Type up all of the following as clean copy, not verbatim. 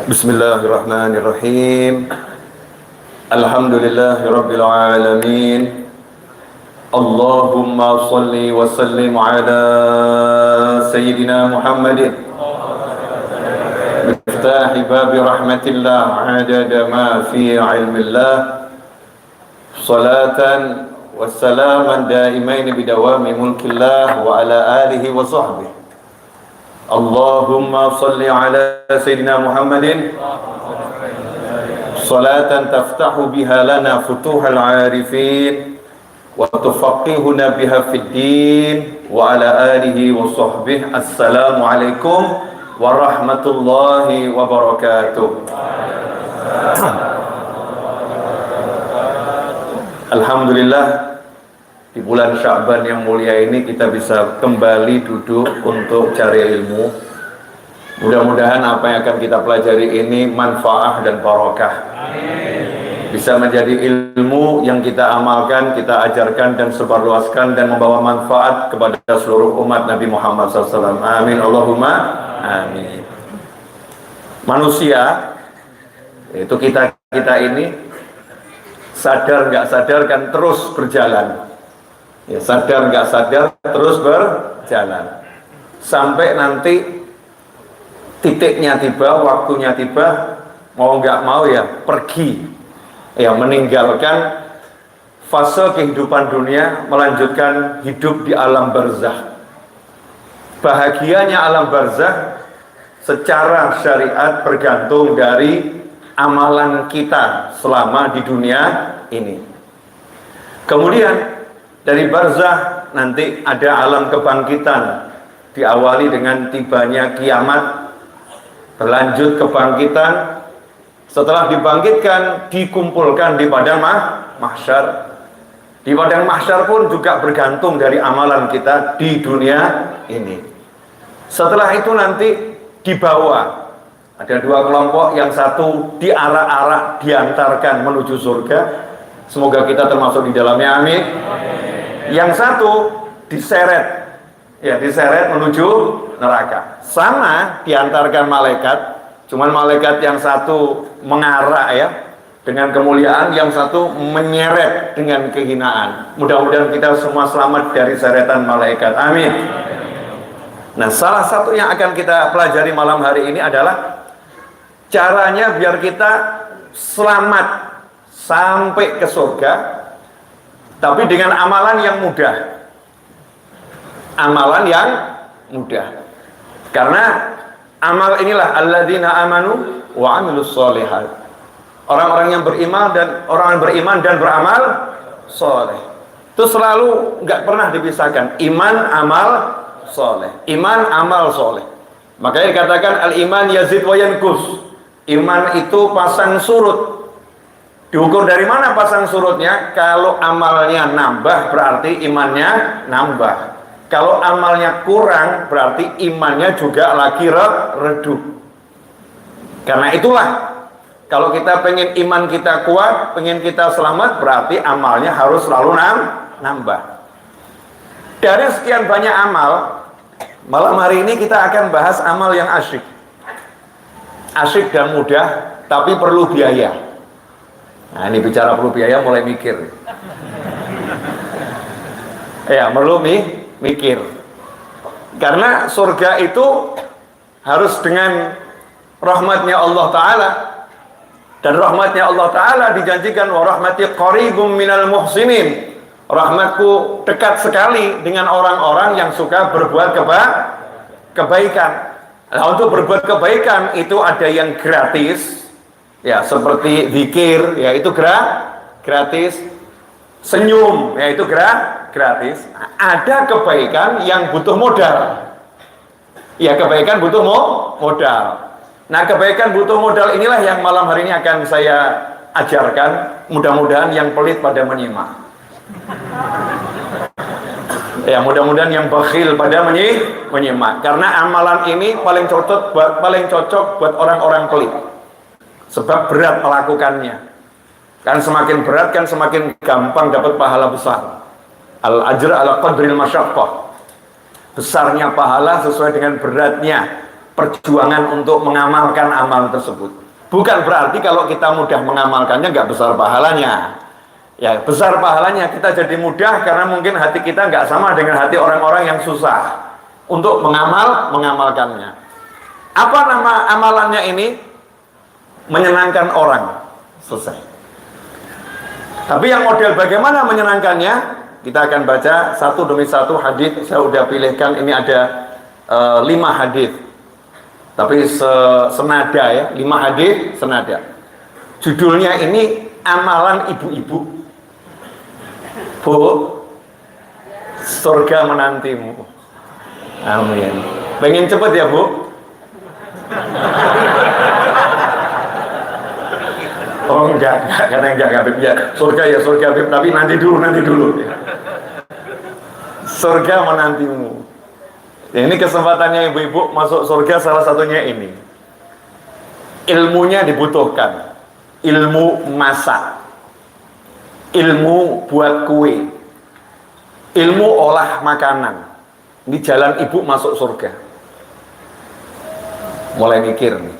Bismillahirrahmanirrahim. Alhamdulillahirabbil alamin. Allahumma shalli wa sallim ala sayyidina Muhammadin miftahi babi rahmatillah adada ma fi ilmillah salatan wa salaman daimain bidawami mulkillah wa ala alihi wa sahbihi. Allahumma salli ala sayyidina Muhammadin salatan taftahu biha lana futuhal arifin wa tufaqihuna biha fid din wa ala alihi wa sahbihi. Assalamu alaikum warahmatullahi wabarakatuh. Alhamdulillah, di bulan Sya'ban yang mulia ini kita bisa kembali duduk untuk cari ilmu. Mudah-mudahan apa yang akan kita pelajari ini manfaat dan barokah. Bisa menjadi ilmu yang kita amalkan, kita ajarkan dan sebarluaskan dan membawa manfaat kepada seluruh umat Nabi Muhammad SAW. Amin Allahumma amin. Manusia, itu kita ini sadar nggak sadar kan terus berjalan. Ya, sadar nggak sadar terus berjalan sampai nanti titiknya tiba, waktunya tiba, mau nggak mau ya pergi, ya meninggalkan fase kehidupan dunia, melanjutkan hidup di alam barzakh. Bahagianya alam barzakh secara syariat bergantung dari amalan kita selama di dunia ini. Kemudian dari barzakh nanti ada alam kebangkitan, diawali dengan tibanya kiamat, berlanjut kebangkitan. Setelah dibangkitkan, dikumpulkan di padang mahsyar. Di padang mahsyar pun juga bergantung dari amalan kita di dunia ini. Setelah itu nanti dibawa, ada dua kelompok, yang satu diarak-arak, diantarkan menuju surga. Semoga kita termasuk di dalamnya, amin. Yang satu diseret, ya diseret menuju neraka. Sama diantarkan malaikat, cuman malaikat yang satu mengarak ya dengan kemuliaan, yang satu menyeret dengan kehinaan. Mudah-mudahan kita semua selamat dari seretan malaikat, amin. Nah, salah satu yang akan kita pelajari malam hari ini adalah caranya biar kita selamat sampai ke surga, tapi dengan amalan yang mudah. Amalan yang mudah. Karena amal inilah alladzina amanu wa amilus sholihat. Orang-orang yang beriman dan beramal soleh. Itu selalu nggak pernah dipisahkan. Iman, amal, soleh. Iman, amal, soleh. Makanya dikatakan al-iman yazid wa yanqus. Iman itu pasang surut. Diukur dari mana pasang surutnya? Kalau amalnya nambah berarti imannya nambah. Kalau amalnya kurang berarti imannya juga lagi redup. Karena itulah, kalau kita pengen iman kita kuat, pengen kita selamat, berarti amalnya harus selalu nambah. Dari sekian banyak amal, malam hari ini kita akan bahas amal yang asyik. Asyik dan mudah, tapi perlu biaya. Nah, ini bicara perlu biaya mulai mikir. Ya, perlu mikir. Karena surga itu harus dengan rahmatnya Allah Ta'ala. Dan rahmatnya Allah Ta'ala dijanjikan, wa rahmati qaribum minal muhsinin. Rahmatku dekat sekali dengan orang-orang yang suka berbuat kebaikan. Nah, untuk berbuat kebaikan itu ada yang gratis. Ya, seperti zikir, ya itu gratis. Senyum, ya itu gratis. Ada kebaikan yang butuh modal. Ya, kebaikan butuh modal. Nah, kebaikan butuh modal inilah yang malam hari ini akan saya ajarkan. Mudah-mudahan yang pelit pada menyimak. Ya, mudah-mudahan yang bakhil pada menyimak. Karena amalan ini paling cocok buat orang-orang pelit. Sebab berat melakukannya. Kan semakin berat kan semakin gampang dapat pahala besar. Al-ajr ala qadril masyaqqah. Besarnya pahala sesuai dengan beratnya. perjuangan untuk mengamalkan amal tersebut. Bukan berarti kalau kita mudah mengamalkannya nggak besar pahalanya. Ya, besar pahalanya kita jadi mudah karena mungkin hati kita nggak sama dengan hati orang-orang yang susah untuk mengamalkannya. Apa nama amalannya ini? Menyenangkan orang. Selesai. Tapi yang model bagaimana menyenangkannya, kita akan baca satu demi satu hadis. Saya sudah pilihkan, ini ada 5 hadis. Tapi senada ya, 5 hadis senada. Judulnya ini amalan ibu-ibu. Bu, surga menantimu. Amin. Pengen cepet ya, Bu? Oh enggak, karena enggak Habib ya. Surga Habib, tapi nanti dulu. Surga menantimu. Ya, ini kesempatannya ibu-ibu masuk surga, salah satunya ini. Ilmunya dibutuhkan. Ilmu masak. Ilmu buat kue. Ilmu olah makanan. Ini jalan ibu masuk surga. Mulai mikir nih.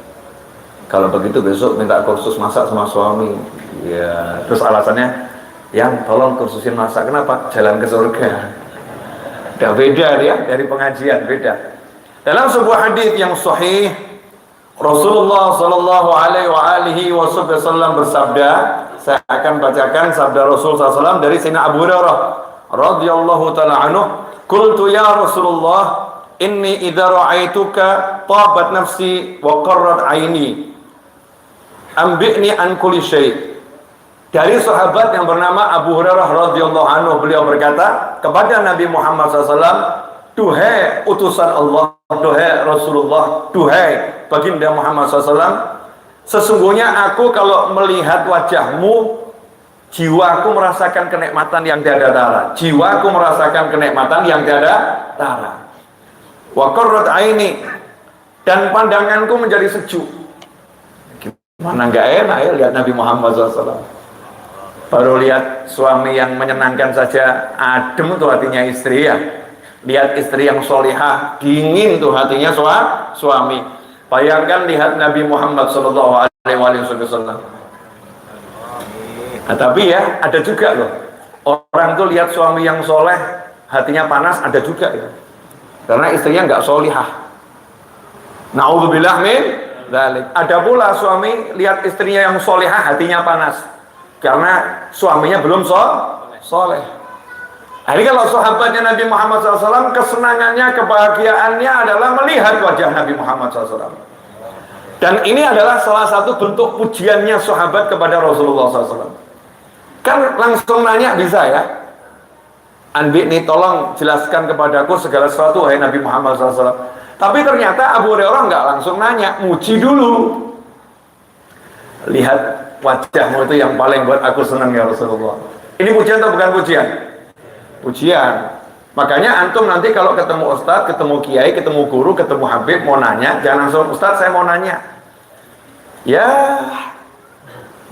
Kalau begitu besok minta kursus masak sama suami. Ya, terus alasannya, yang tolong kursusin masak. Kenapa? Jalan ke surga. Udah beda ya dari pengajian, beda. Dalam sebuah hadis yang sahih, Rasulullah Shallallahu Alaihi Wasallam bersabda, saya akan bacakan sabda Rasul SAW dari Sayyidina Abu Hurairah radhiyallahu taala anhu, qultu ya Rasulullah, inni idza ra'aituka tabat nafsi wa qarrat aini, ambi'ni an kulli syai'. Dari sahabat yang bernama Abu Hurairah radhiyallahu anhu, beliau berkata kepada Nabi Muhammad SAW, duhai utusan Allah, duhai Rasulullah, duhai baginda Muhammad SAW, sesungguhnya aku kalau melihat wajahmu, jiwaku merasakan kenikmatan yang tiada tara. Jiwaku merasakan kenikmatan yang tiada tara. Wa qarrat aini, dan pandanganku menjadi sejuk. Gimana nggak enak ya lihat Nabi Muhammad SAW. Baru lihat suami yang menyenangkan saja adem tuh hatinya istri ya. Lihat istri yang solihah, dingin tuh hatinya suami. Bayangkan lihat Nabi Muhammad SAW. Nah, tapi ya ada juga loh, orang tuh lihat suami yang soleh, hatinya panas, ada juga ya. Karena istrinya nggak solihah. Na'udzubillah min dzalik. Ada pula suami lihat istrinya yang solihah, hatinya panas karena suaminya belum soleh. Nah, ini kalau sahabatnya Nabi Muhammad SAW, kesenangannya, kebahagiaannya adalah melihat wajah Nabi Muhammad SAW. Dan ini adalah salah satu bentuk pujiannya sahabat kepada Rasulullah SAW. Kan langsung nanya bisa ya, Anbi ini tolong jelaskan kepadaku segala sesuatu wahai Nabi Muhammad SAW. Tapi ternyata Abu Hurairah nggak langsung nanya, muji dulu. Lihat wajahmu itu yang paling buat aku senang ya Rasulullah. Ini pujian atau bukan pujian? Pujian. Makanya antum nanti kalau ketemu ustadz, ketemu kiai, ketemu guru, ketemu habib, mau nanya, jangan langsung, ustadz saya mau nanya. Ya,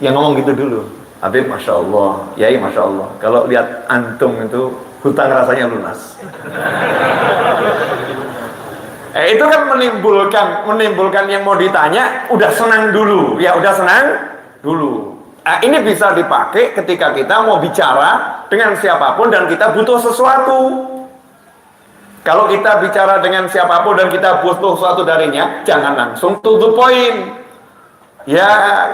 yang ngomong gitu dulu. Habib Masya Allah, Yai Masya Allah. Kalau lihat antum itu hutang rasanya lunas. Itu kan menimbulkan yang mau ditanya, udah senang dulu. Ya udah senang dulu. Ini bisa dipakai ketika kita mau bicara dengan siapapun dan kita butuh sesuatu. Kalau kita bicara dengan siapapun dan kita butuh sesuatu darinya, jangan langsung to the point. Ya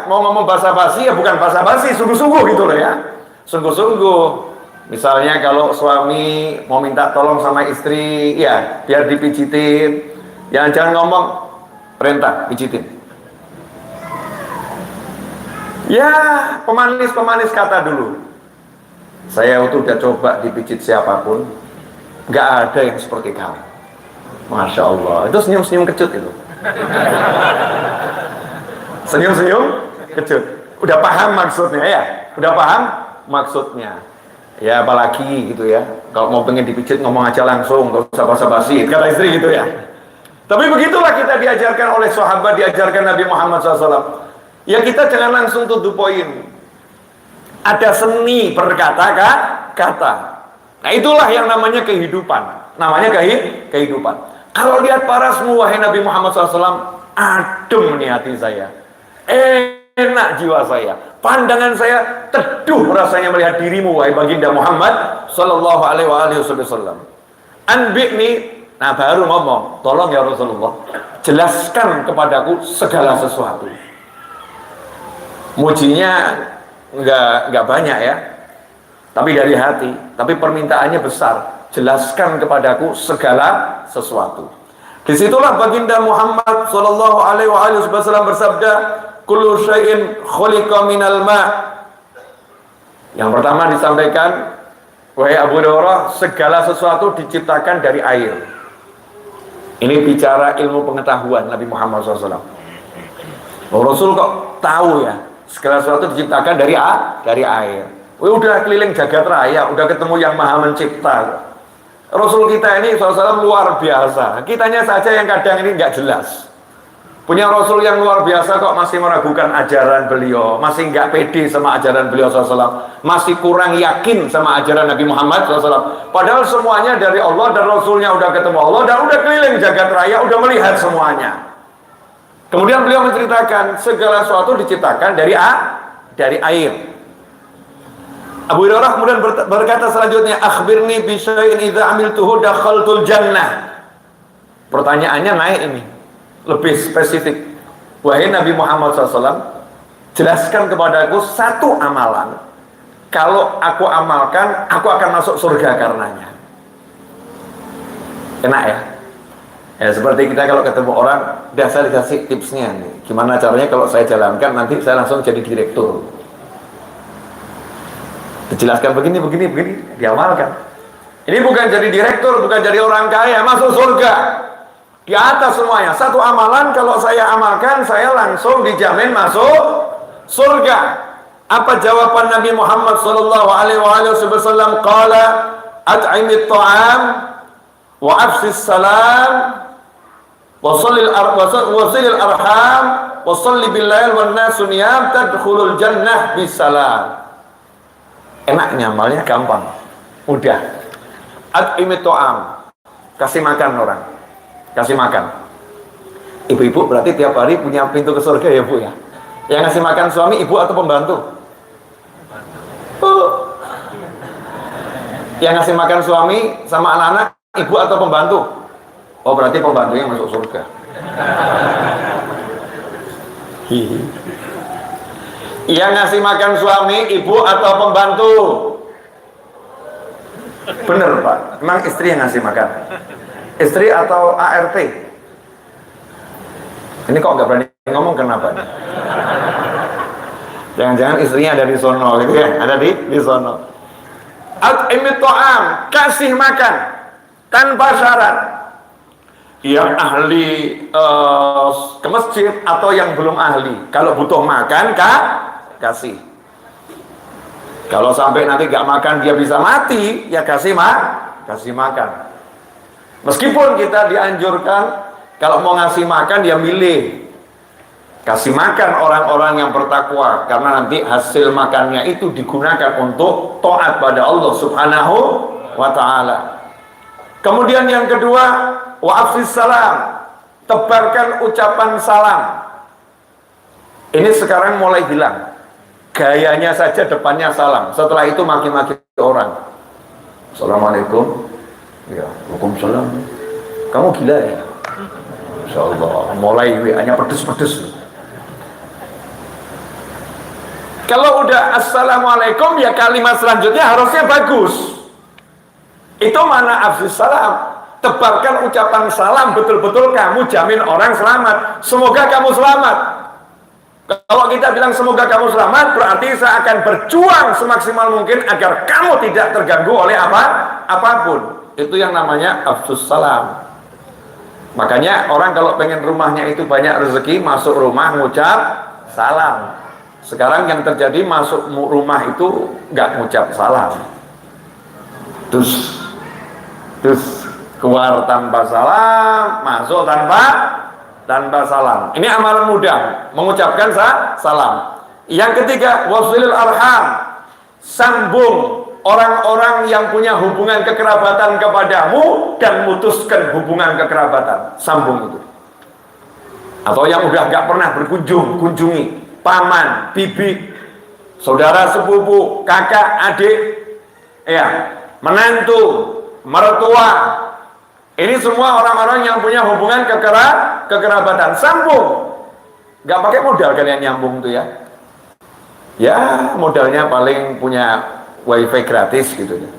mau ngomong basa-basi ya bukan basa-basi, sungguh-sungguh gitu loh ya. Sungguh-sungguh. Misalnya kalau suami mau minta tolong sama istri, ya biar dipijitin. Jangan ngomong perintah, pijitin. Ya pemanis kata dulu. Saya itu udah coba dipijit siapapun, nggak ada yang seperti kamu. Masya Allah. Itu senyum-senyum kecut itu. Senyum-senyum kecut. Udah paham maksudnya ya? Udah paham maksudnya. Ya apalagi gitu ya. Kalau mau pengen dipijit ngomong aja langsung, gak usah basa-basi. Kata istri gitu ya. Tapi begitulah kita diajarkan oleh sahabat, diajarkan Nabi Muhammad SAW. Ya kita jangan langsung to the point. Ada seni berkata-kata. Nah itulah yang namanya kehidupan. Namanya kehidupan. Kalau lihat parasmu, wahai Nabi Muhammad SAW, adem nih hati saya, enak jiwa saya, pandangan saya teduh rasanya melihat dirimu, wahai baginda Muhammad Sallallahu Alaihi Wasallam. Anbi'ni, nah baru ngomong, tolong ya Rasulullah, jelaskan kepadaku segala sesuatu. Mujinya nggak banyak ya, tapi dari hati, tapi permintaannya besar. Jelaskan kepadaku segala sesuatu. Disitulah baginda Muhammad Sallallahu Alaihi Wasallam bersabda, kullu syai'in khuliqa minal ma'. Yang pertama disampaikan, wahai Abu Hurairah, segala sesuatu diciptakan dari air. Ini bicara ilmu pengetahuan Nabi Muhammad SAW. Oh, Rasul kok tahu ya, segala sesuatu diciptakan dari air. Udah keliling jagat raya, udah ketemu yang maha mencipta. Rasul kita ini SAW luar biasa. Kitanya saja yang kadang ini nggak jelas. Punya Rasul yang luar biasa kok masih meragukan ajaran beliau, masih nggak pede sama ajaran beliau SAW, masih kurang yakin sama ajaran Nabi Muhammad SAW. Padahal semuanya dari Allah dan Rasulnya udah ketemu Allah dan udah keliling jagat raya, udah melihat semuanya. Kemudian beliau menceritakan segala sesuatu diciptakan dari air. Abu Hurairah kemudian berkata selanjutnya, akhbirni bi syai'in idza amiltuhu dakhaltul jannah. Pertanyaannya naik ini, lebih spesifik. Wahai Nabi Muhammad SAW, jelaskan kepadaku satu amalan, kalau aku amalkan, aku akan masuk surga karenanya. Enak ya? Ya seperti kita kalau ketemu orang, dah saya dikasih tipsnya nih, gimana caranya kalau saya jalankan nanti saya langsung jadi direktur. Dijelaskan begini, diamalkan. Ini bukan jadi direktur, bukan jadi orang kaya, masuk surga. Di atas semuanya, satu amalan kalau saya amalkan, saya langsung dijamin masuk surga. Apa jawaban Nabi Muhammad Sallallahu Alaihi Wasallam? Qala at'imit ta'am wa afsis salam wasilil arham wasalli billail wan nasu niyam tadkhulul jannah bisalam. Enaknya, amalnya gampang, mudah. At'imit ta'am, kasih makan orang, kasih makan. Ibu-ibu berarti tiap hari punya pintu ke surga ya Bu ya. Yang ngasih makan suami ibu atau pembantu? Yang ngasih makan suami sama anak-anak ibu atau pembantu? Oh berarti pembantunya masuk surga. Yang ngasih makan suami ibu atau pembantu? Bener Pak, memang istri yang ngasih makan. Istri atau ART? Ini kok nggak berani ngomong, kenapa? Jangan-jangan istrinya ada di sono gitu ya, ada di sono. At'imit ta'am, kasih makan tanpa syarat. Yang ahli ke masjid atau yang belum ahli, kalau butuh makan kasih. Kalau sampai nanti gak makan dia bisa mati, ya kasih makan. Meskipun kita dianjurkan kalau mau ngasih makan dia milih, kasih makan orang-orang yang bertakwa, karena nanti hasil makannya itu digunakan untuk taat pada Allah Subhanahu wa ta'ala. Kemudian yang kedua, wa'afis salam, tebarkan ucapan salam. Ini sekarang mulai hilang. Gayanya saja depannya salam, setelah itu maki-maki orang. Assalamualaikum. Ya, waalaikumsalam. Kamu gila ya? Insyaallah, mulai WA-nya pedes-pedes. Kalau udah assalamualaikum, ya kalimat selanjutnya harusnya bagus. Itu mana afsis salam. Tebarkan ucapan salam, betul-betul kamu jamin orang selamat. Semoga kamu selamat. Kalau kita bilang semoga kamu selamat, berarti saya akan berjuang semaksimal mungkin agar kamu tidak terganggu oleh apapun. Itu yang namanya afsus salam. Makanya orang kalau pengen rumahnya itu banyak rezeki, masuk rumah ngucap salam. Sekarang yang terjadi masuk rumah itu nggak ngucap salam. Terus keluar tanpa salam, masuk tanpa salam. Ini amalan mudah, mengucapkan salam. Yang ketiga, wasilil arham, sambung orang-orang yang punya hubungan kekerabatan kepadamu dan memutuskan hubungan kekerabatan, sambung itu. Atau yang udah gak pernah kunjungi paman, bibi, saudara sepupu, kakak, adik, ya, menantu, mertua. Ini semua orang-orang yang punya hubungan kekerabatan, sambung. Gak pakai modal kalian nyambung tuh ya. Ya, modalnya paling punya wifi gratis gitu ya.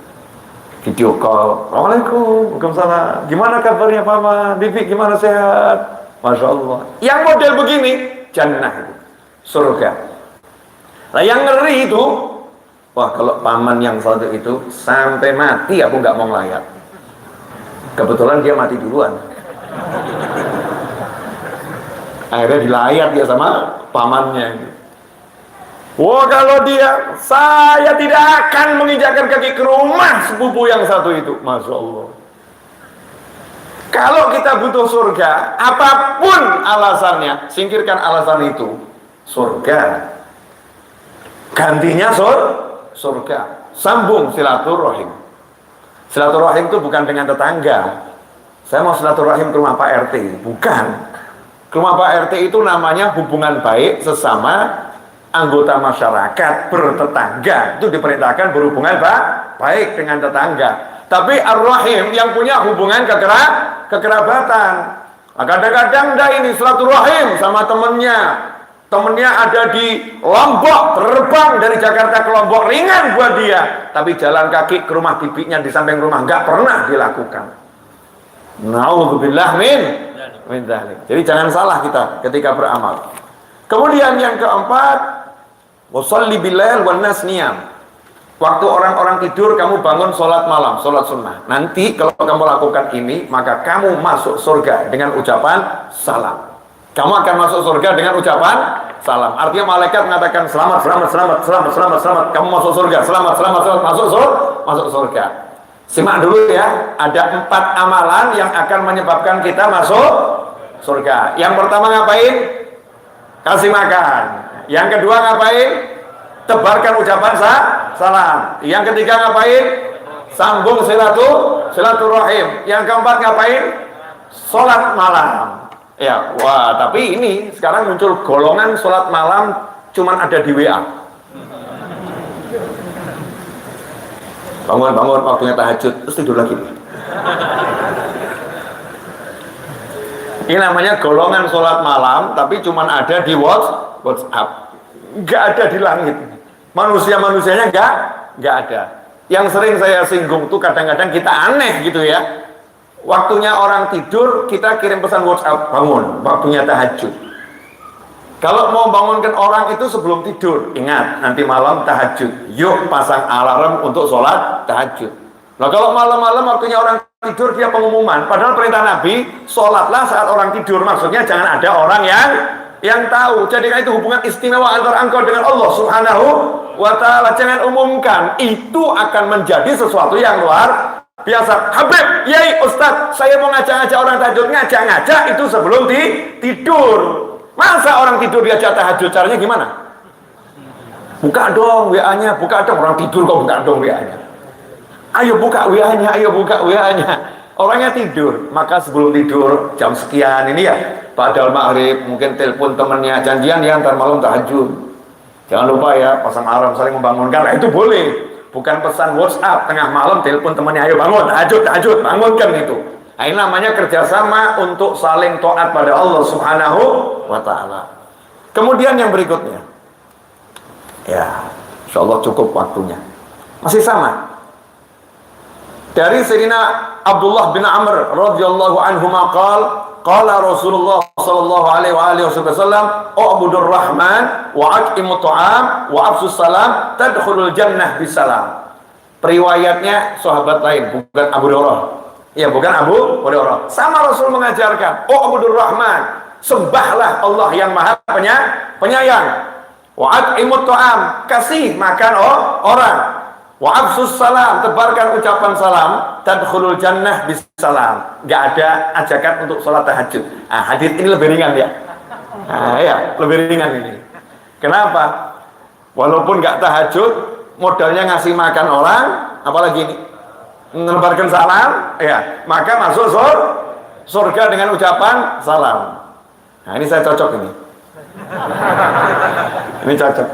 Video call. Assalamualaikum, waalaikumsalam. Gimana kabarnya paman, bibi, gimana sehat? Masya Allah. Yang model begini, jannah itu, surga. Nah yang ngeri itu, wah kalau paman yang satu itu sampai mati aku nggak mau ngelayat. Kebetulan dia mati duluan. Akhirnya dilayat dia sama pamannya. Wah kalau dia, saya tidak akan menginjakkan kaki ke rumah sepupu yang satu itu. Masya Allah. Kalau kita butuh surga, apapun alasannya, singkirkan alasan itu. Surga. Gantinya surga. Sambung silaturahim. Silaturahim itu bukan dengan tetangga. Saya mau silaturahim ke rumah Pak RT. Bukan. Ke rumah Pak RT itu namanya hubungan baik sesama anggota masyarakat, bertetangga. Itu diperintahkan berhubungan baik dengan tetangga. Tapi ar-rahim yang punya hubungan kekerabatan. Nah, kadang-kadang ini silaturahim sama temennya ada di Lombok, terbang dari Jakarta ke Lombok, ringan buat dia. Tapi jalan kaki ke rumah bibinya di samping rumah nggak pernah dilakukan. Naudzubillah min dzalik. Jadi jangan salah kita ketika beramal. Kemudian yang keempat, washolli billail wan nas niyam. Waktu orang-orang tidur, kamu bangun sholat malam, sholat sunnah. Nanti kalau kamu lakukan ini, maka kamu masuk surga dengan ucapan salam. Kamu akan masuk surga dengan ucapan salam. Artinya malaikat mengatakan selamat, selamat, selamat, selamat, selamat, selamat. Kamu masuk surga, selamat, selamat, selamat, masuk surga. Simak dulu ya, ada 4 amalan yang akan menyebabkan kita masuk surga. Yang pertama ngapain? Kasih makan. Yang kedua ngapain? Tebarkan ucapan salam. Yang ketiga ngapain? Sambung silaturahim. Yang keempat ngapain? Sholat malam. Ya, wah, tapi ini sekarang muncul golongan sholat malam cuman ada di WA. Bangun waktunya tahajud, terus tidur lagi. Ini namanya golongan sholat malam, tapi cuman ada di WhatsApp. Nggak ada di langit. Manusianya nggak ada. Yang sering saya singgung tuh kadang-kadang kita aneh gitu ya. Waktunya orang tidur, kita kirim pesan WhatsApp, bangun, waktunya tahajud. Kalau mau bangunkan orang itu sebelum tidur, ingat, nanti malam tahajud. Yuk pasang alarm untuk sholat tahajud. Nah kalau malam-malam waktunya orang tidur, dia pengumuman. Padahal perintah Nabi, sholatlah saat orang tidur. Maksudnya jangan ada orang yang tahu. Jadikan itu hubungan istimewa antara engkau dengan Allah Subhanahu wa ta'ala. Jangan umumkan. Itu akan menjadi sesuatu yang luar biasa. Habib, yai, ustaz, saya mau ngajak-ngajak orang tahajud. Ngajak-ngajak itu sebelum tidur. Masa orang tidur diajak tahajud? Caranya gimana? Buka dong WA-nya. Buka dong, orang tidur kok buka dong WA-nya. Ayo buka WA-nya, ayo buka WA-nya. Orangnya tidur. Maka sebelum tidur jam sekian ini ya, padahal maghrib, mungkin telepon temannya, janjian ya ntar malam tahajud. Jangan lupa ya, pasang alarm saling membangunkan. Nah, itu boleh. Bukan pesan WhatsApp tengah malam telepon temannya, ayo bangun, tahajud, bangunkan itu. Nah, ini namanya kerjasama untuk saling taat pada Allah Subhanahu wa ta'ala. Kemudian yang berikutnya, ya, insyaallah cukup waktunya. Masih sama. Dari Sayyidina Abdullah bin Amr radhiyallahu anhu qala Rasulullah sallallahu alaihi wasallam, "U'budur Rahman wa at'imut ta'am wa afsus salam tadkhulul jannah bisalam." Periwayatnya sahabat lain, bukan Abu Hurairah. Ya, bukan Abu Hurairah. Sama Rasul mengajarkan, "U'budur Rahman." Sembahlah Allah yang Maha Penyayang. Wa at'imut ta'am, kasih makan orang. Wa afsus salam, tebarkan ucapan salam, tadkhulul jannah bisalam. Enggak ada ajakan untuk sholat tahajud. Ah, hadis ini lebih ringan ya. Ah, ya, lebih ringan ini. Kenapa? Walaupun enggak tahajud, modalnya ngasih makan orang, apalagi ini menebarkan salam, ya, maka masuk surga dengan ucapan salam. Nah, ini saya cocok ini. Ini cocok.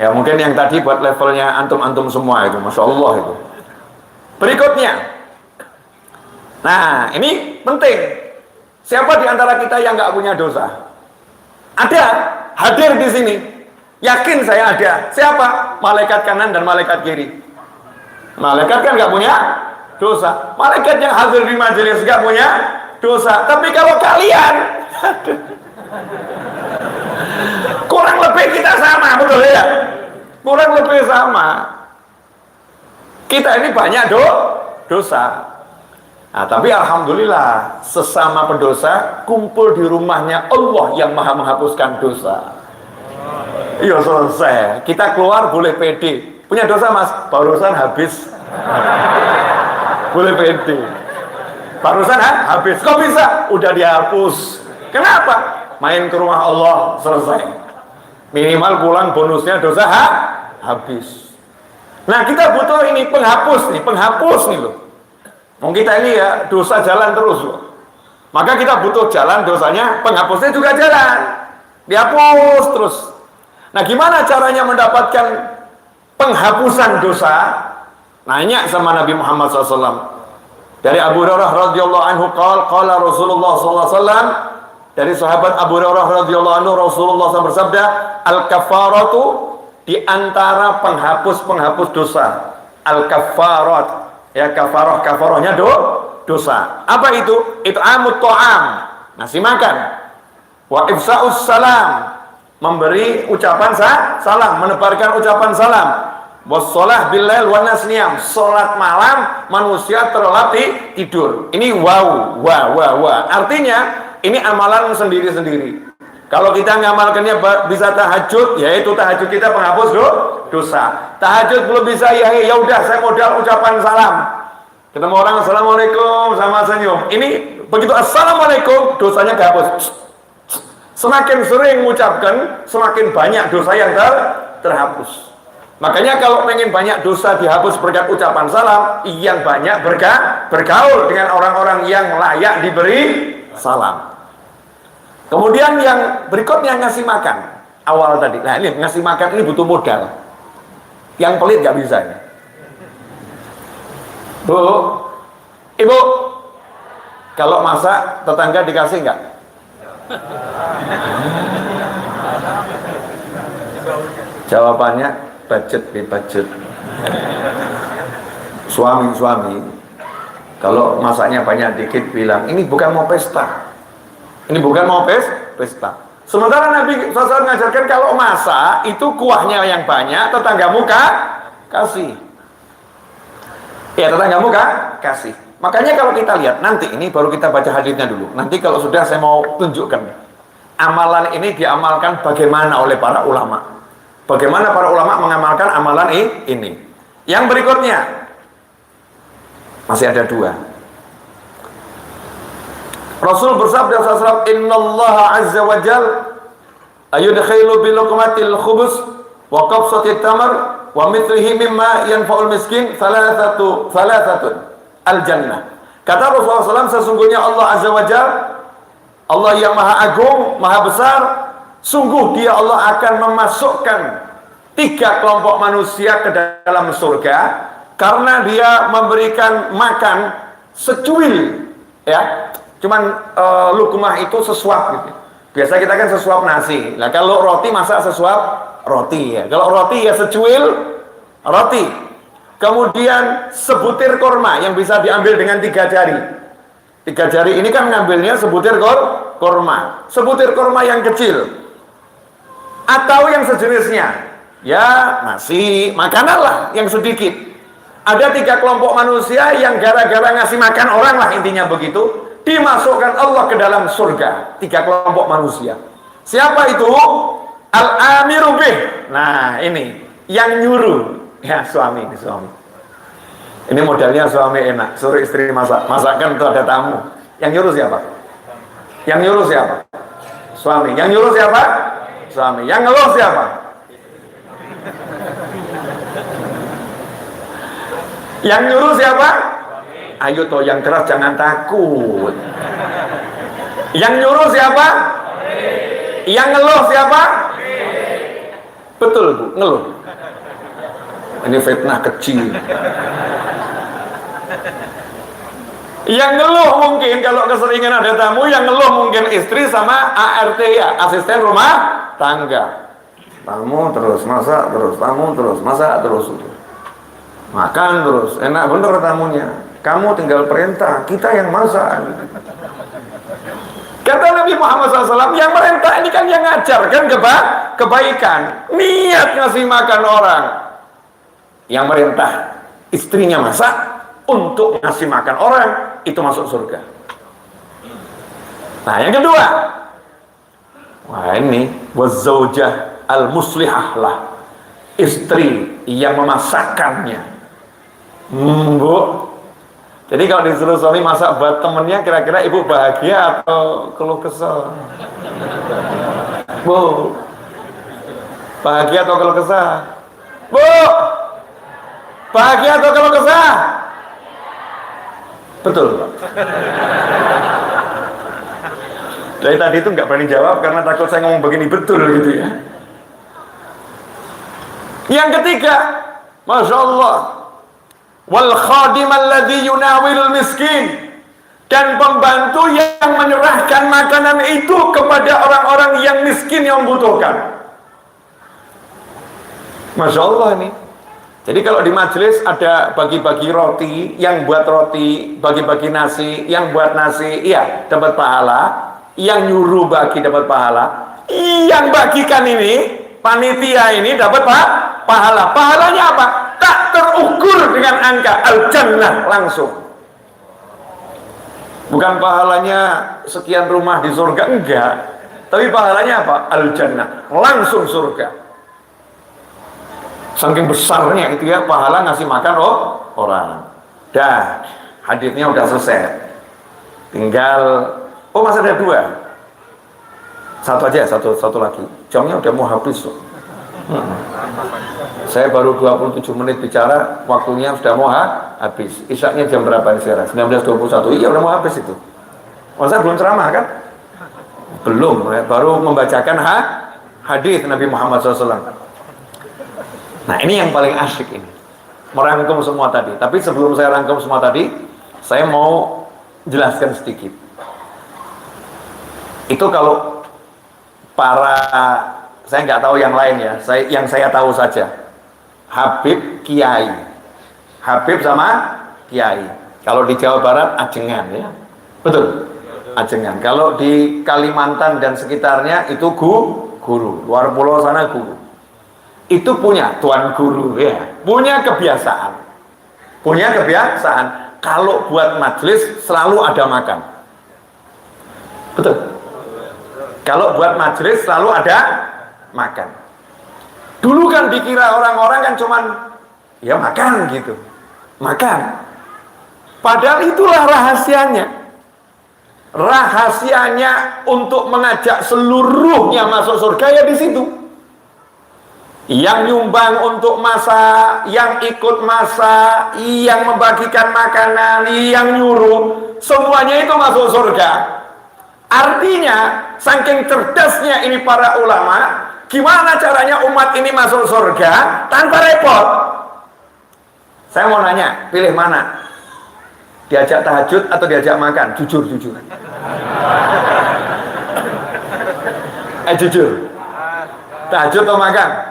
Ya, mungkin yang tadi buat levelnya antum-antum semua itu, Masya Allah itu. Berikutnya. Nah, ini penting. Siapa di antara kita yang nggak punya dosa? Ada, hadir di sini. Yakin saya ada. Siapa? Malaikat kanan dan malaikat kiri. Malaikat kan nggak punya dosa. Malaikat yang hadir di majelis nggak punya dosa. Tapi kalau kalian, kurang lebih kita sama, betul ya? Kurang lebih sama. Kita ini banyak dosa. Nah, tapi alhamdulillah sesama pendosa kumpul di rumahnya Allah yang maha menghapuskan dosa. Iya, selesai. Kita keluar boleh pede. Punya dosa mas, barusan habis. Boleh pede. Barusan habis. Kok bisa? Udah dihapus. Kenapa? Main ke rumah Allah, selesai. Minimal pulang bonusnya dosa habis. Nah, kita butuh ini penghapus nih loh. Mau kita ini ya dosa jalan terus loh. Maka kita butuh jalan dosanya, penghapusnya juga jalan. Dihapus terus. Nah, gimana caranya mendapatkan penghapusan dosa? Nanya sama Nabi Muhammad SAW. Dari Abu Hurairah radhiyallahu anhu qala Rasulullah SAW, dari sahabat Abu Hurairah radhiyallahu anhu, Rasulullah SAW bersabda, al-kafaratu, di antara penghapus dosa. Al-kafarat, ya, kafarahnya dosa. Apa itu? It'amut ta'am, ngasih makan. Wa ifsa'us salam, memberi ucapan salam, menebarkan ucapan salam. Wassalah billail wa nasniyam, salat malam manusia terlelap tidur. Ini wow. Artinya ini amalan sendiri-sendiri. Kalau kita ngamalkannya bisa tahajud, yaitu tahajud kita penghapus dosa. Tahajud belum bisa, ya udah saya modal ucapan salam. Ketemu orang assalamualaikum sama senyum. Ini begitu assalamualaikum dosanya kehapus. Semakin sering mengucapkan, semakin banyak dosa yang terhapus. Makanya kalau pengen banyak dosa dihapus berkat ucapan salam, yang banyak bergaul dengan orang-orang yang layak diberi salam. Kemudian yang berikutnya ngasih makan. Awal tadi, nah ini ngasih makan ini butuh modal. Yang pelit nggak bisa ya. Bu, ibu, kalau masak tetangga dikasih nggak? Jawabannya budget. Suami kalau masaknya banyak dikit bilang ini bukan mau pesta. Ini bukan mau pesta. Sementara Nabi SAW mengajarkan kalau masak itu kuahnya yang banyak, tetanggamu kasih. Ya, tetanggamu kasih. Makanya kalau kita lihat nanti ini baru kita baca hadisnya dulu. Nanti kalau sudah saya mau tunjukkan amalan ini diamalkan bagaimana oleh para ulama. Bagaimana para ulama mengamalkan amalan ini. Yang berikutnya masih ada dua. Rasul bersabda sallallahu innallaha azza wa jal ayudkhilu bil luqmatil khubus wa qabsatit tamar wa mithlihi mimma yanfa'ul miskin thalathatun al jannah. Kata Rasulullah SAW, sesungguhnya Allah azza wa jal, Allah yang maha agung, maha besar, sungguh dia Allah akan memasukkan 3 kelompok manusia ke dalam surga karena dia memberikan makan secuil, ya. Cuman luqmah itu sesuap gitu. Biasa kita kan sesuap nasi. Nah, kalau roti masa sesuap roti ya. Kalau roti ya secuil roti. Kemudian sebutir korma yang bisa diambil dengan 3 jari. 3 jari ini kan ngambilnya sebutir korma. Sebutir korma yang kecil. Atau yang sejenisnya. Ya, nasi, makanan lah yang sedikit. Ada 3 kelompok manusia yang gara-gara ngasih makan orang lah, intinya begitu, dimasukkan Allah ke dalam surga. 3 kelompok manusia. Siapa itu? Al-amiru bih. Nah, ini yang nyuruh. Ya, suami. Ini modelnya suami enak, suruh istri masak. Masakan itu ada tamu. Yang nyuruh siapa? Suami. Yang nyuruh siapa? Suami. Yang ngeluh siapa? Yang nyuruh siapa? Ayo toh yang keras jangan takut. Yang nyuruh siapa? Yang ngeluh siapa? Betul Bu, ngeluh. Ini fitnah kecil. Yang ngeluh mungkin kalau keseringan ada tamu, yang ngeluh mungkin istri sama ART ya, asisten rumah tangga. Tamu terus masak terus, tamu terus masak terus, makan terus, enak bener tamunya. Kamu tinggal perintah, kita yang masak. Kata Nabi Muhammad SAW, yang merintah ini kan yang ngajarkan kebaikan. Niat ngasih makan orang. Yang merintah istrinya masak untuk ngasih makan orang, itu masuk surga. Nah yang kedua, wah ini wazzaujah al-muslihah lah, istri yang memasakkannya. Bu, jadi kalau disuruh suami masak buat temennya, kira-kira ibu bahagia atau keluh kesal? Bu, bahagia atau keluh kesal? Bu, bahagia atau keluh kesal? Betul Pak. Dari tadi itu nggak berani jawab karena takut saya ngomong begini betul gitu ya. Yang ketiga, Masya Allah, wal khadim alladhi yunawilul miskin, dan pembantu yang menyerahkan makanan itu kepada orang-orang yang miskin yang membutuhkan. Masya Allah nih. Jadi kalau di majelis ada bagi-bagi roti, yang buat roti bagi-bagi nasi, yang buat nasi iya dapat pahala, yang nyuruh bagi dapat pahala, yang bagikan ini panitia ini dapat pahala. Pahalanya apa? Tak terukur dengan angka, al-jannah langsung. Bukan pahalanya sekian rumah di surga, enggak. Tapi pahalanya apa? Al-jannah, langsung surga. Saking besarnya itu ya pahala ngasih makan orang. Dah, hadisnya udah selesai. Tinggal, oh masih ada dua. Satu aja, satu lagi. Jamnya udah mau habis. Saya baru 27 menit bicara, waktunya sudah mau habis. Isyaknya jam berapa nih sekarang? 19.21. Iya udah mau habis itu. Masa belum ceramah kan? Belum, baru membacakan hadis Nabi Muhammad SAW. Nah ini yang paling asyik ini, merangkum semua tadi. Tapi sebelum saya rangkum semua tadi, saya mau jelaskan sedikit. Itu kalau para, saya nggak tahu yang lain ya, yang saya tahu saja, Habib Kiai, Habib sama Kiai. Kalau di Jawa Barat ajengan ya, betul, ajengan. Kalau di Kalimantan dan sekitarnya itu guru, luar pulau sana guru. Itu punya tuan guru ya, punya kebiasaan kalau buat majelis selalu ada makan. Betul. Kalau buat majelis selalu ada makan. Dulu kan dikira orang-orang kan cuman ya makan gitu, makan. Padahal itulah rahasianya untuk mengajak seluruhnya masuk surga ya di situ. Yang nyumbang untuk masak, yang ikut masak, yang membagikan makanan, yang nyuruh, semuanya itu masuk surga. Artinya, saking cerdasnya ini para ulama, gimana caranya umat ini masuk surga tanpa repot? Saya mau nanya, pilih mana? Diajak tahajud atau diajak makan? Jujur. Jujur. Tahajud atau makan?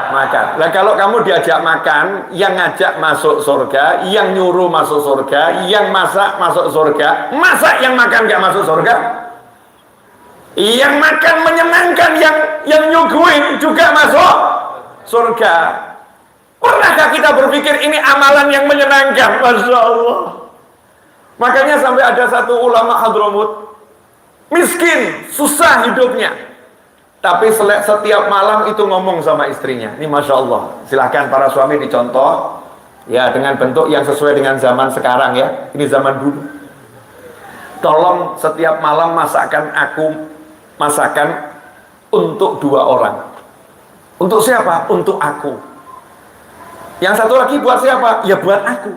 Makan. Nah kalau kamu diajak makan, yang ngajak masuk surga, yang nyuruh masuk surga, yang masak masuk surga, masa yang makan gak masuk surga? Yang makan menyenangkan, yang nyuguhin juga masuk surga. Pernahkah kita berpikir ini amalan yang menyenangkan? Masya Allah. Makanya sampai ada satu ulama Hadramut, miskin, susah hidupnya, tapi setiap malam itu ngomong sama istrinya. Ini Masya Allah. Silahkan para suami dicontoh ya dengan bentuk yang sesuai dengan zaman sekarang ya. Ini zaman dulu. Tolong setiap malam masakan untuk 2 orang. Untuk siapa? Untuk aku. Yang satu lagi buat siapa? Ya buat aku.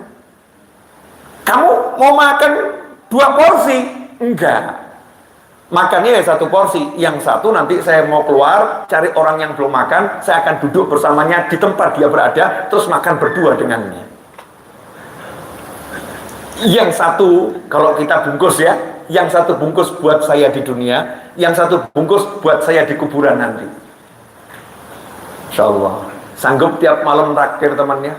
Kamu mau makan 2 porsi? Enggak. Makannya ya 1 porsi. Yang satu nanti saya mau keluar, cari orang yang belum makan, saya akan duduk bersamanya di tempat dia berada, terus makan berdua dengannya. Yang satu, kalau kita bungkus ya, yang satu bungkus buat saya di dunia, yang satu bungkus buat saya di kuburan nanti. Insya Allah. Sanggup tiap malam traktir temannya?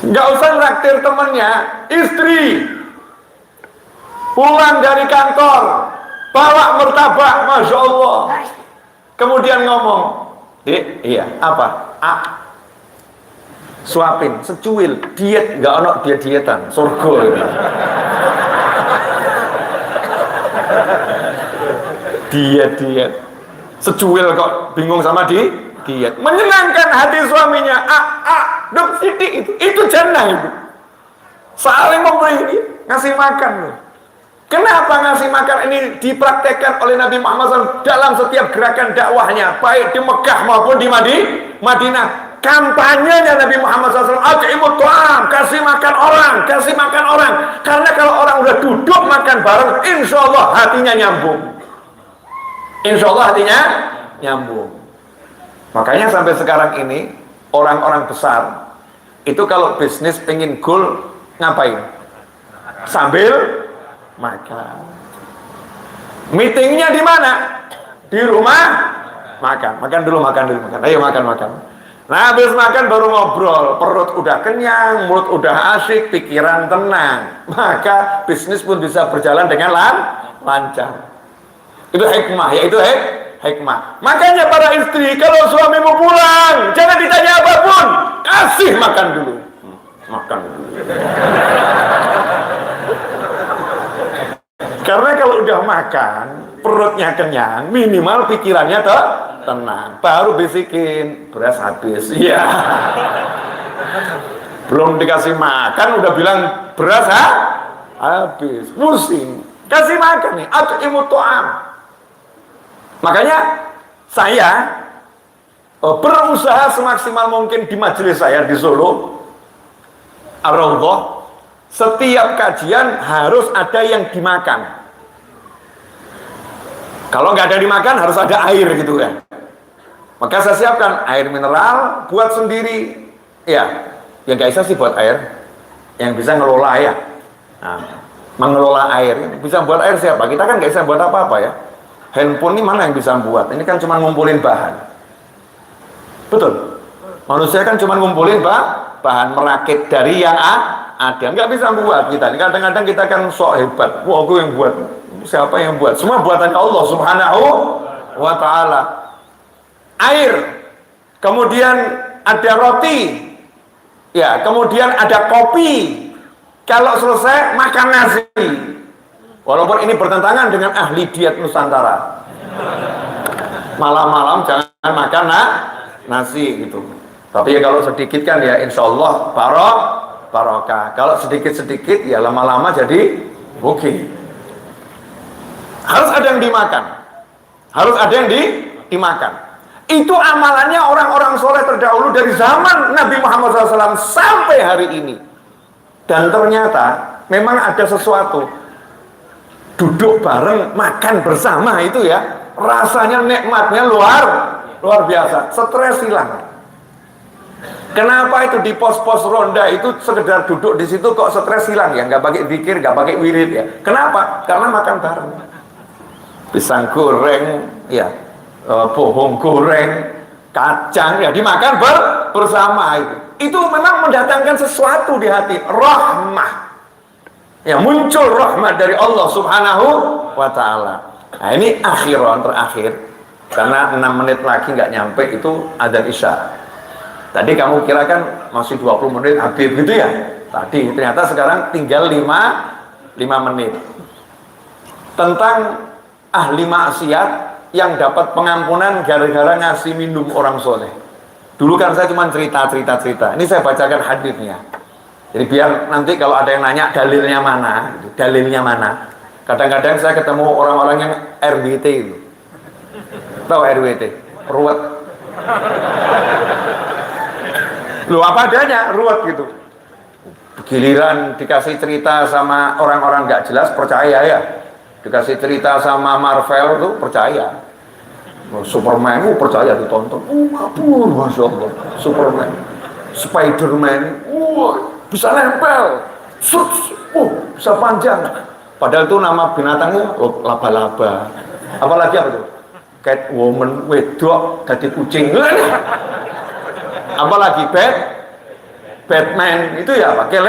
Nggak usah traktir temannya, istri pulang dari kantor, bawa martabak, Masya Allah. Kemudian ngomong, iya, apa? Suapin, secuil, diet, nggak ono diet-dietan, surga ini. Diet, secuil kok bingung sama diet. Menyenangkan hati suaminya, dok sidik itu jannah itu. Saling memberi, ngasih makan loh. Kenapa ngasih makan ini dipraktekkan oleh Nabi Muhammad SAW dalam setiap gerakan dakwahnya, baik di Mekah maupun di Madinah? Kampanyenya Nabi Muhammad SAW, at'imut ta'am, kasih makan orang. Karena kalau orang udah duduk makan bareng, insya Allah hatinya nyambung. Insya Allah hatinya nyambung. Makanya sampai sekarang ini orang-orang besar itu kalau bisnis pengen goal ngapain? Sambil makan. Meetingnya di mana? Di rumah makan dulu. Ayo makan. Nah, habis makan baru ngobrol. Perut udah kenyang, mulut udah asik, pikiran tenang. Maka bisnis pun bisa berjalan dengan lancar. Itu hikmah, yaitu hikmah. Makanya para istri, kalau suamimu pulang, jangan ditanya apapun, kasih makan dulu. Makan dulu. Karena kalau udah makan, perutnya kenyang, minimal pikirannya tenang. Baru bisikin, beras habis. Iya. Belum dikasih makan, udah bilang beras habis. Pusing. Kasih makan nih, at'imut ta'am. Makanya saya berusaha semaksimal mungkin di majelis saya di Solo, Ar-Raudhah. Setiap kajian harus ada yang dimakan. Kalau nggak ada dimakan harus ada air gitu kan. Maka saya siapkan air mineral buat sendiri. Ya nggak bisa sih buat air. Yang bisa ngelola ya. Nah, mengelola air. Bisa buat air siapa? Kita kan nggak bisa buat apa-apa ya. Handphone ini mana yang bisa buat? Ini kan cuma ngumpulin bahan. Betul. Manusia kan cuma ngumpulin bahan, merakit dari yang ada, nggak bisa buat kita. Kadang-kadang kita kan sok hebat. Wah, aku yang buat. Siapa yang buat? Semua buatan Allah Subhanahu wa Ta'ala. Air, kemudian ada roti, ya, kemudian ada kopi. Kalau selesai makan nasi. Walaupun ini bertentangan dengan ahli diet Nusantara. Malam-malam jangan makan nasi gitu. Tapi ya kalau sedikit kan ya insya Allah barokah. Kalau sedikit-sedikit ya lama-lama jadi oke. Harus ada yang dimakan. Harus ada yang dimakan. Itu amalannya orang-orang soleh terdahulu dari zaman Nabi Muhammad SAW sampai hari ini. Dan ternyata memang ada sesuatu. Duduk bareng, makan bersama itu ya. Rasanya nikmatnya luar biasa. Stres hilang. Kenapa itu di pos-pos ronda itu sekedar duduk di situ kok stres hilang ya? Nggak pakai zikir, nggak pakai wirid ya. Kenapa? Karena makan bareng. Pisang goreng, ya, bohong goreng, kacang ya dimakan bersama itu. Itu memang mendatangkan sesuatu di hati, rahmah. Ya muncul rahmat dari Allah Subhanahu wa Ta'ala. Nah ini akhiran terakhir. Karena 6 menit lagi nggak nyampe itu adzan isya. Tadi kamu kira kan masih 20 menit habis gitu ya. Tadi ternyata sekarang tinggal 5 menit. Tentang ahli maksiat yang dapat pengampunan gara-gara ngasih minum orang soleh. Dulu kan saya cuma cerita. Ini saya bacakan haditsnya. Jadi biar nanti kalau ada yang nanya dalilnya mana. Kadang-kadang saya ketemu orang-orang yang RWT itu. Tahu RWT? Ruwet Lu apa adanya, ruwet gitu. Giliran dikasih cerita sama orang-orang nggak jelas, percaya ya. Dikasih cerita sama Marvel tuh percaya. Superman percaya ditonton. Kabur, Masya Allah. Superman, Spiderman, bisa nempel, bisa panjang. Padahal itu nama binatangnya laba-laba. Apalagi apa tuh? Catwoman, wedok, jadi kucing. Apalagi Batman itu ya pakai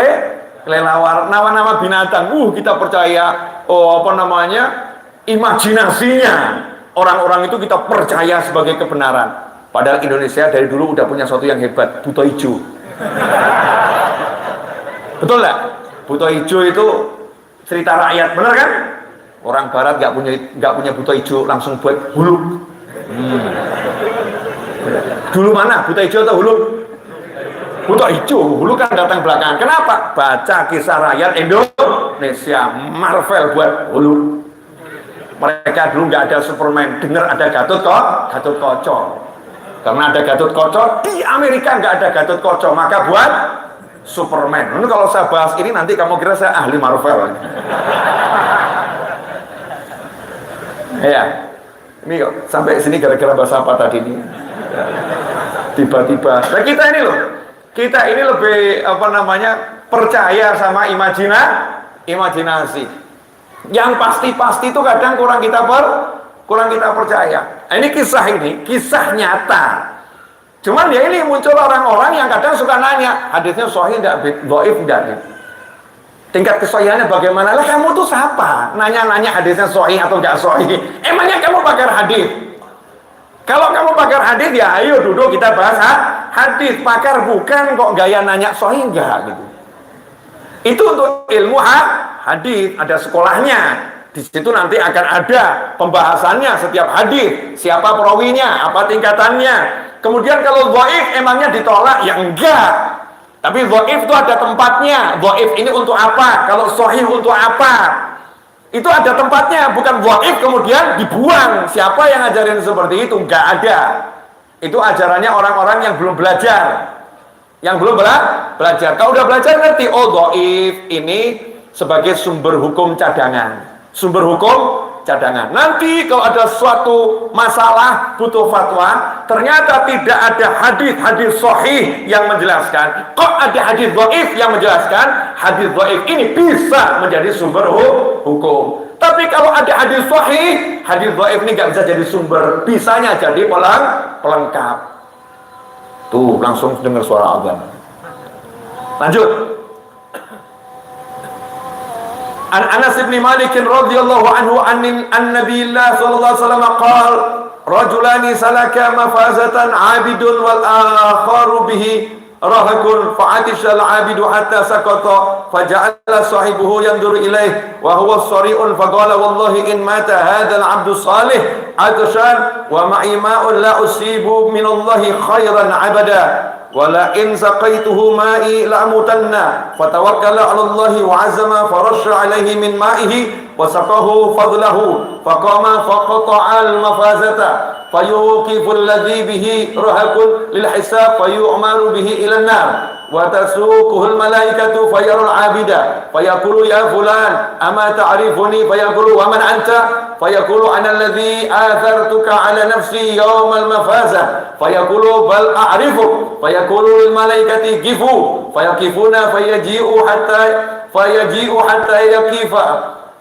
kelelawar, nama-nama binatang. Kita percaya. Imajinasinya orang-orang itu kita percaya sebagai kebenaran. Padahal Indonesia dari dulu udah punya sesuatu yang hebat, buto ijo. Betul nggak? Buto ijo itu cerita rakyat, bener kan? Orang Barat nggak punya buto ijo, langsung buat hulu. Dulu mana buto ijo atau hulu? Buto ijo, hulu kan datang belakangan. Kenapa? Baca kisah rakyat Indonesia, Marvel buat hulu. Mereka dulu nggak ada Superman, dengar ada Gatot Kaca. Karena ada Gatot Kaca, di Amerika nggak ada Gatot Kaca, maka buat Superman. Ini kalau saya bahas ini nanti kamu kira saya ahli Marvel. Ya, ini kok sampai sini gara-gara bahasa apa tadi ini? Tiba-tiba. Nah kita ini lebih percaya sama imajinasi. Yang pasti-pasti itu kadang kurang kita percaya. Nah, ini kisah nyata. Cuman ya ini muncul orang-orang yang kadang suka nanya, hadisnya sahih enggak, dhaif enggak? Tingkat kesahihannya bagaimana? Lah kamu tuh siapa? Nanya-nanya hadisnya sahih atau enggak sahih? Emangnya kamu pakar hadis? Kalau kamu pakar hadis ya ayo duduk kita bahas hadis. Pakar bukan kok gaya nanya sahih enggak gitu. Itu untuk ilmu hadis, ada sekolahnya. Di situ nanti akan ada pembahasannya setiap hadis, siapa perawinya, apa tingkatannya. Kemudian kalau dhaif emangnya ditolak? Ya enggak. Tapi dhaif itu ada tempatnya. Dhaif ini untuk apa? Kalau sahih untuk apa? Itu ada tempatnya, bukan dhaif kemudian dibuang. Siapa yang ngajarin seperti itu? Enggak ada. Itu ajarannya orang-orang yang belum belajar. Yang belum belajar. Kalau udah belajar ngerti, dhaif ini sebagai sumber hukum cadangan. Sumber hukum cadangan. Nanti kalau ada suatu masalah butuh fatwa, ternyata tidak ada hadis sahih yang menjelaskan. Kok ada hadis dhaif yang menjelaskan? Hadis dhaif ini bisa menjadi sumber hukum. Tapi kalau ada hadis sahih, hadis dhaif ini nggak bisa jadi sumber, bisanya jadi pelengkap. Tuh langsung dengar suara azan. Lanjut. An Anas bin Malik radhiyallahu anhu an Nabiillah sallallahu alaihi wasallam qala rajulani salaka mafazatan 'abidun wal akharu bihi rahakun fa'atisha al-'abidu hatta sakata faja'ala sahibuhu yanzuru ilayhi wa huwa sari'un faqala wallahi in mata hadha al-'abdu salih atashan wa ma'i ma'un la usibu min Allahi khairan 'abada wala in saqaituhu ma'i la'mutanna fatawakkala 'ala Allahi wa 'azama farasha 'alaihi min ma'ihi wa saqahu fadlahu faqama faqata'a al-mafazata fayuqifu alladhi bihi rahakun lil hisab fayu'maru bihi ila an-nar wa tasuquhu al-malaikatu fayara al-'abida fayaqulu ya fulan ama ta'rifuni fayaqulu wa man anta fayaqulu ana alladhi athartuka 'ala nafsi yawm al-mafaza fayaqulu bal a'rifuk fayaqulu lil malaikati qifu fayaqifuna fayaji'u hatta yaqifa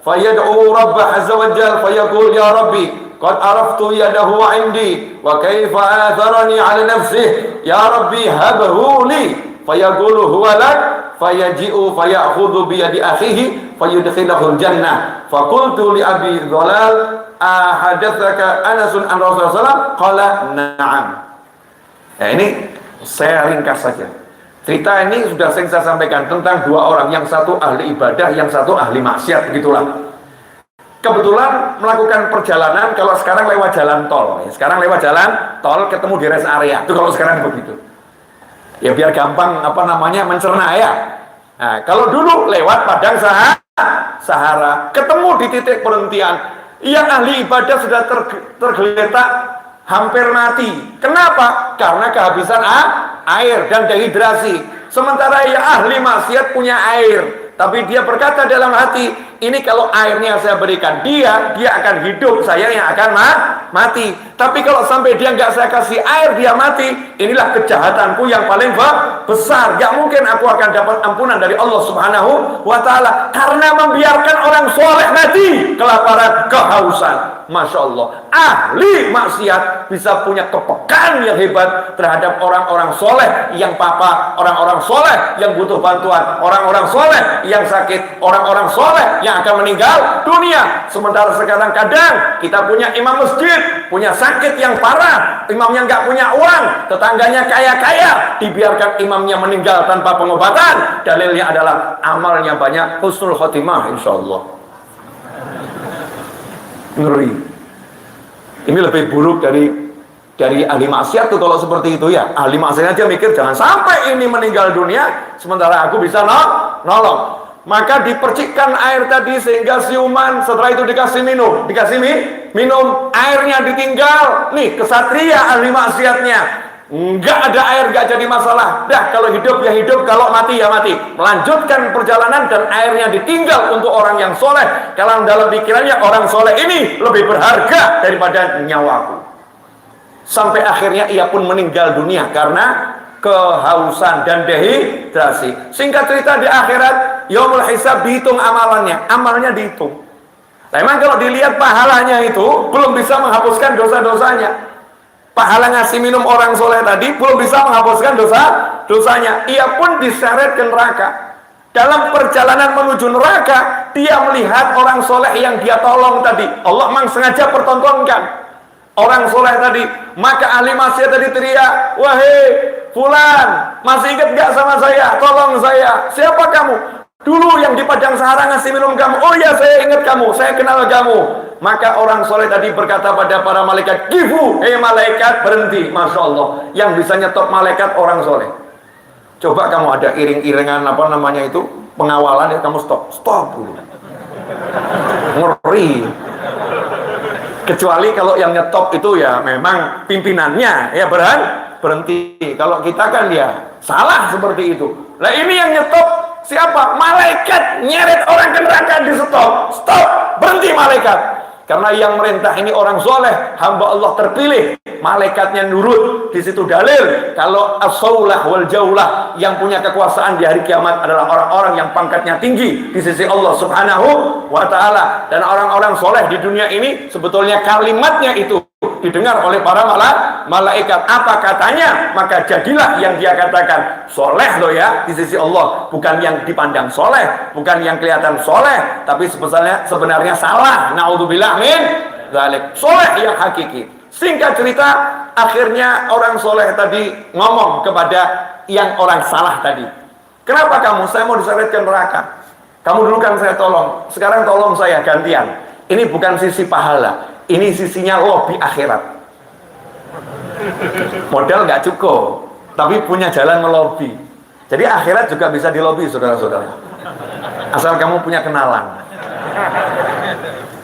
fayad'u rabb azza wa jalla fayaqul ya rabbi qad araftu yadahu 'indi wa kaifa atharani 'ala nafsihi ya rabbi habhu li fayaqulu huwa lak fayaji'u fayakhudhu bi yadi akhihi fayudkhiluhu al-jannah faqultu li abi dhalal ahadatsaka Anasun an Rasulullah sallallahu alaihi wasallam qala na'am. Ya ini saya ringkas saja. Cerita ini sudah sering saya sampaikan tentang dua orang, yang satu ahli ibadah, yang satu ahli maksiat, begitulah. Kebetulan melakukan perjalanan, kalau sekarang lewat jalan tol, sekarang lewat jalan tol ketemu di rest area, itu kalau sekarang begitu. Ya biar gampang mencerna ya. Nah, kalau dulu lewat padang Sahara, ketemu di titik perhentian, yang ahli ibadah sudah tergeletak hampir mati. Kenapa? Karena kehabisan air dan dehidrasi. Sementara ya ahli maksiat punya air, tapi dia berkata dalam hati, ini kalau airnya saya berikan dia akan hidup, saya yang akan mati. Tapi kalau sampai dia nggak saya kasih air, dia mati, inilah kejahatanku yang paling besar. Gak mungkin aku akan dapat ampunan dari Allah Subhanahu wa Ta'ala karena membiarkan orang soleh mati kelaparan, kehausan. Masya Allah, ahli maksiat bisa punya kepekaan yang hebat terhadap orang-orang soleh yang papa, orang-orang soleh yang butuh bantuan, orang-orang soleh yang sakit, orang-orang soleh yang akan meninggal dunia. Sementara sekarang kadang kita punya imam masjid, punya sakit yang parah, imamnya nggak punya uang, tetangganya kaya-kaya, dibiarkan imamnya meninggal tanpa pengobatan. Dalilnya adalah amalnya banyak, husnul khotimah insya Allah. Ngeri. Ini lebih buruk dari ahli maksiat tuh kalau seperti itu ya. Ahli maksiat aja mikir jangan sampai ini meninggal dunia sementara aku bisa nolong. Maka dipercikkan air tadi sehingga siuman, setelah itu dikasih minum, minum, airnya ditinggal. Nih kesatria ahli maksiatnya. Enggak ada air, enggak jadi masalah. Dah, kalau hidup ya hidup, kalau mati ya mati. Melanjutkan perjalanan dan airnya ditinggal untuk orang yang soleh. Kalau dalam pikirannya orang soleh ini lebih berharga daripada nyawaku. Sampai akhirnya ia pun meninggal dunia karena kehausan dan dehidrasi. Singkat cerita di akhirat, yaumul hisab dihitung amalnya dihitung. Nah, memang kalau dilihat pahalanya itu belum bisa menghapuskan dosa-dosanya. Pahala ngasih minum orang soleh tadi belum bisa menghapuskan dosanya. Ia pun diseret ke neraka. Dalam perjalanan menuju neraka, dia melihat orang soleh yang dia tolong tadi. Allah memang sengaja pertontonkan orang soleh tadi. Maka ahli maksiat tadi teriak, wahai fulan, masih ingat gak sama saya? Tolong saya. Siapa kamu? Dulu yang di padang Sahara ngasih minum kamu. Oh ya, saya ingat kamu, saya kenal kamu. Maka orang soleh tadi berkata pada para malaikat, kifu, malaikat berhenti. Masya Allah, yang bisa nyetop malaikat orang soleh. Coba kamu ada iring-iringan apa namanya itu, pengawalan ya, kamu stop dulu. Ngeri. Kecuali kalau yang nyetop itu ya memang pimpinannya ya berhenti. Kalau kita kan ya salah seperti itu. Nah ini yang nyetop siapa? Malaikat nyeret orang ke neraka di stop, berhenti malaikat. Karena yang merintah ini orang soleh, hamba Allah terpilih, malaikatnya nurut. Di situ dalil kalau as-saulah wal jaulah, yang punya kekuasaan di hari kiamat adalah orang-orang yang pangkatnya tinggi di sisi Allah Subhanahu wa Ta'ala. Dan orang-orang soleh di dunia ini sebetulnya kalimatnya itu didengar oleh para malaikat. Apa katanya? Maka jadilah yang dia katakan. Soleh loh ya di sisi Allah, bukan yang dipandang soleh, bukan yang kelihatan soleh, tapi sebenarnya salah. Naudzubillah min dzalik. Soleh yang hakiki. Singkat cerita, akhirnya orang soleh tadi ngomong kepada yang orang salah tadi, kenapa kamu? Saya mau diseret ke neraka. Kamu dulu kan saya tolong, sekarang tolong saya gantian. Ini bukan sisi pahala, ini sisinya lobby akhirat. Modal nggak cukup, tapi punya jalan melobi. Jadi akhirat juga bisa dilobi, saudara-saudara. Asal kamu punya kenalan.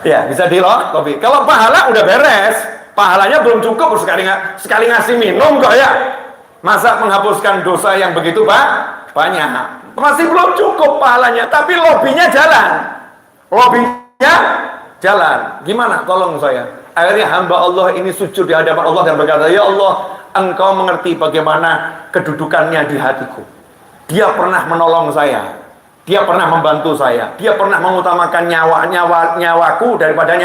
Ya, bisa dilobi. Kalau pahala udah beres, pahalanya belum cukup, sekali ngasih minum kok ya. Masa menghapuskan dosa yang begitu banyak? Masih belum cukup pahalanya, tapi lobinya jalan. Lobinya jalan. Gimana? Tolong saya. Akhirnya hamba Allah ini sujud di hadapan Allah dan berkata, ya Allah, Engkau mengerti bagaimana kedudukannya di hatiku. Dia pernah menolong saya, dia pernah membantu saya, dia pernah mengutamakan nyawaku daripada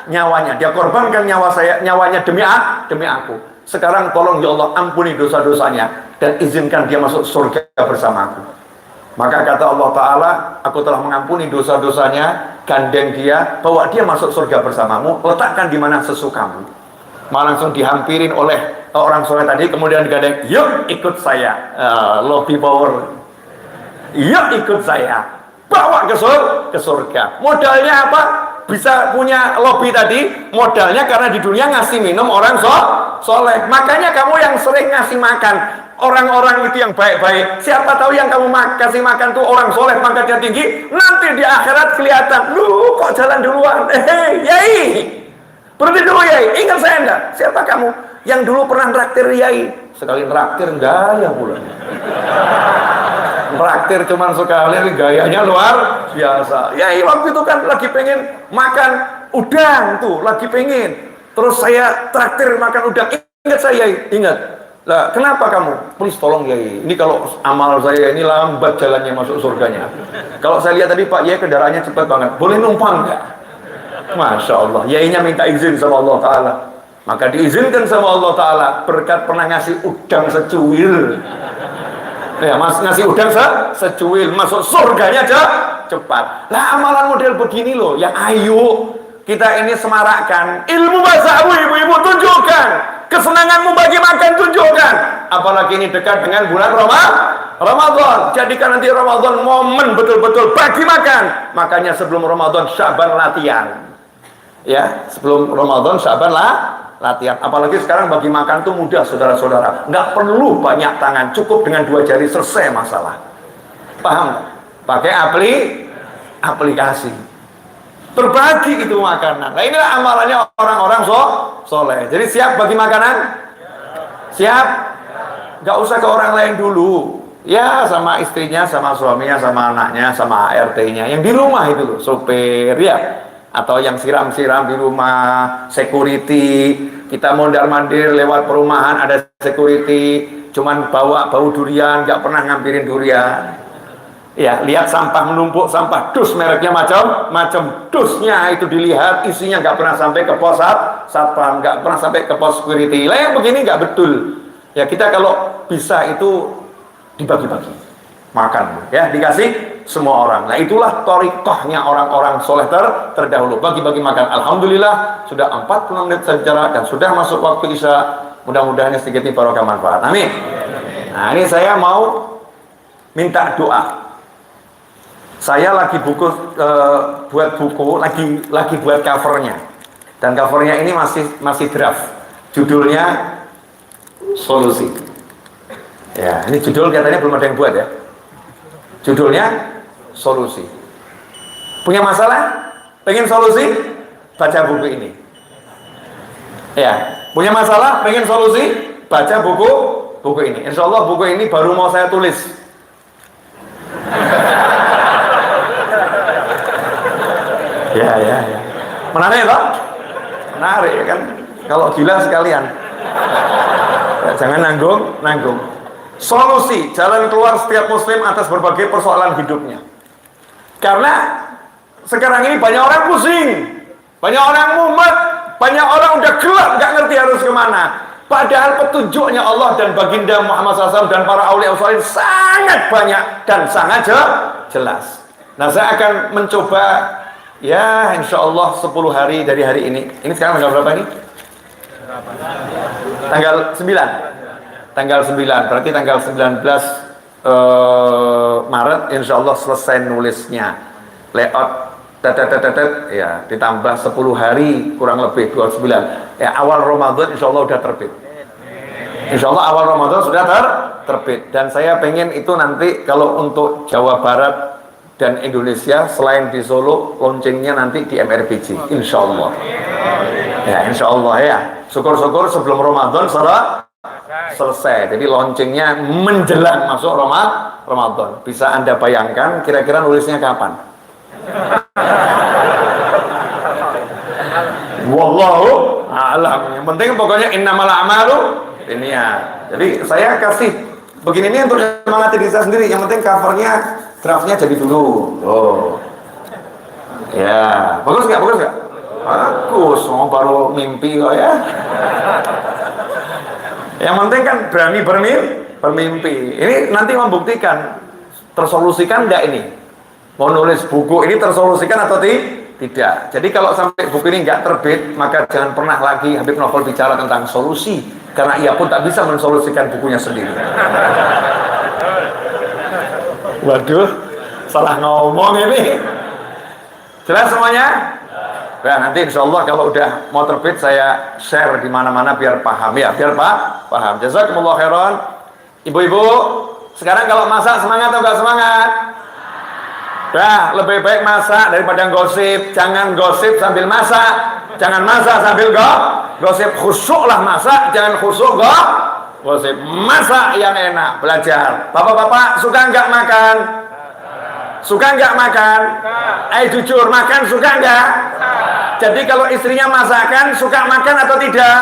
nyawanya. Dia korbankan nyawanya demi aku. Sekarang tolong ya Allah, ampuni dosa-dosanya dan izinkan dia masuk surga bersamaku. Maka kata Allah Ta'ala, aku telah mengampuni dosa-dosanya, gandeng dia, bawa dia masuk surga bersamamu, letakkan di mana sesukamu. Malah langsung dihampirin oleh orang soleh tadi, kemudian digandeng, yuk ikut saya, lobby power, yuk ikut saya, bawa ke surga. Modalnya apa? Bisa punya lobby tadi, modalnya karena di dunia ngasih minum orang soleh. Makanya kamu yang sering ngasih makan orang-orang itu yang baik-baik, siapa tahu yang kamu kasih makan tuh orang soleh, pangkatnya tinggi, nanti di akhirat kelihatan, lu kok jalan duluan, yai, Berhenti dulu Yai, ingat saya enggak? Siapa kamu? Yang dulu pernah traktir Yai. Sekali traktir gaya pula. Traktir cuman sekali, gayanya luar biasa. Yai waktu itu kan lagi pengen makan udang tuh, lagi pengen. Terus saya traktir makan udang. Ingat saya Yai, ingat. Lah, kenapa kamu? Please tolong Yai. Ini kalau amal saya ini lambat jalannya masuk surganya. Kalau saya lihat tadi Pak Yai kendaraannya cepat banget. Boleh numpang enggak? Masya Allah. Yainya minta izin sama Allah Ta'ala. Maka diizinkan sama Allah Ta'ala berkat pernah ngasih udang secuil. Ya, mas ngasih udang secuil masuk surganya aja cepat. Lah amalan model begini loh, yang ayo kita ini semarakkan. Ilmu bahasa ibu-ibu tunjukkan. Kesenanganmu bagi makan tunjukkan. Apalagi ini dekat dengan bulan Ramadan. Jadikan nanti Ramadan momen betul-betul bagi makan. Makanya sebelum Ramadan Syaban latihan. Ya, sebelum Ramadan Syaban latihan. Apalagi sekarang bagi makan tuh mudah saudara-saudara. Nggak perlu banyak tangan, cukup dengan 2 jari selesai masalah. Paham? Pakai aplikasi. Berbagi itu makanan. Nah inilah amalannya orang-orang soleh. Jadi siap bagi makanan? Siap? Nggak usah ke orang lain dulu. Ya sama istrinya, sama suaminya, sama anaknya, sama ART-nya. Yang di rumah itu loh, sopir ya. Atau yang siram-siram di rumah, security. Kita mondar-mandir lewat perumahan, ada security. Cuman bawa bau durian, nggak pernah ngampirin durian. Ya, lihat sampah menumpuk, sampah dus mereknya macam-macam, dusnya itu dilihat, isinya nggak pernah sampai ke pos satpam, nggak pernah sampai ke pos security. Lah yang begini nggak betul. Ya kita kalau bisa itu dibagi-bagi, makan, ya dikasih semua orang. Nah itulah thariqahnya orang-orang soleh terdahulu, bagi-bagi makan. Alhamdulillah sudah 40 menit saya bicara dan sudah masuk waktu isya. Mudah-mudahan sedikit barokah manfaat. Amin. Nah ini saya mau minta doa. Saya lagi buat buku, lagi buat covernya, dan covernya ini masih draft. Judulnya Solusi. Ya, ini judul katanya belum ada yang buat ya. Judulnya Solusi. Punya masalah? Pengen solusi? Baca buku ini. Ya, punya masalah? Pengen solusi? Baca buku ini. Insya Allah buku ini baru mau saya tulis. Ya. Menarik toh? Menarik kan? Kalau gila sekalian. Ya, jangan nanggung. Solusi, jalan keluar setiap muslim atas berbagai persoalan hidupnya. Karena sekarang ini banyak orang pusing, banyak orang mumet, banyak orang udah gelap, nggak ngerti harus kemana. Padahal petunjuknya Allah dan baginda Muhammad SAW dan para aulia usalihin sangat banyak dan sangat jelas. Nah saya akan mencoba, ya insya Allah 10 hari dari hari ini. Ini sekarang tanggal berapa ini? Tanggal 9. Tanggal 9, berarti tanggal 19 Maret insya Allah selesai nulisnya. Layout ya ditambah 10 hari kurang lebih 29. Ya awal Ramadan insya Allah udah terbit. Insya Allah awal Ramadan sudah terbit. Dan saya pengen itu nanti kalau untuk Jawa Barat dan Indonesia selain di Solo launchingnya nanti di MRBJ insya Allah. Ya insya Allah ya. Syukur-syukur sebelum Ramadan selesai. Jadi launchingnya menjelang masuk Ramadan. Bisa Anda bayangkan kira-kira nulisnya kapan? Wallahu a'lam. Yang penting pokoknya innamal a'malu binniyat. Jadi saya kasih begini ini untuk semangat diri saya sendiri. Yang penting covernya draftnya jadi dulu. Oh. Ya, bagus nggak? Bagus. Mau baru mimpi kok ya. Yang penting kan berani bermimpi. Ini nanti membuktikan tersolusikan enggak ini. Mau nulis buku ini tersolusikan atau tidak. Jadi kalau sampai buku ini enggak terbit, maka jangan pernah lagi Habib Novel bicara tentang solusi, karena ia pun tak bisa mensolusikan bukunya sendiri. Waduh, salah ngomong ini. Jelas semuanya? Ya, nanti insya Allah kalau udah mau terbit saya share di mana-mana biar paham ya, paham. Jazakumullah khairan. Ibu-ibu, sekarang kalau masak semangat atau enggak semangat? Nah, lebih baik masak daripada gosip. Jangan gosip sambil masak. Jangan masak sambil gosip. Khusyuklah masak, jangan khusyuk gosip. Masak yang enak, belajar. Bapak-bapak suka nggak makan? Suka nggak makan? Ayo jujur, makan suka nggak? Jadi kalau istrinya masakan, suka makan atau tidak?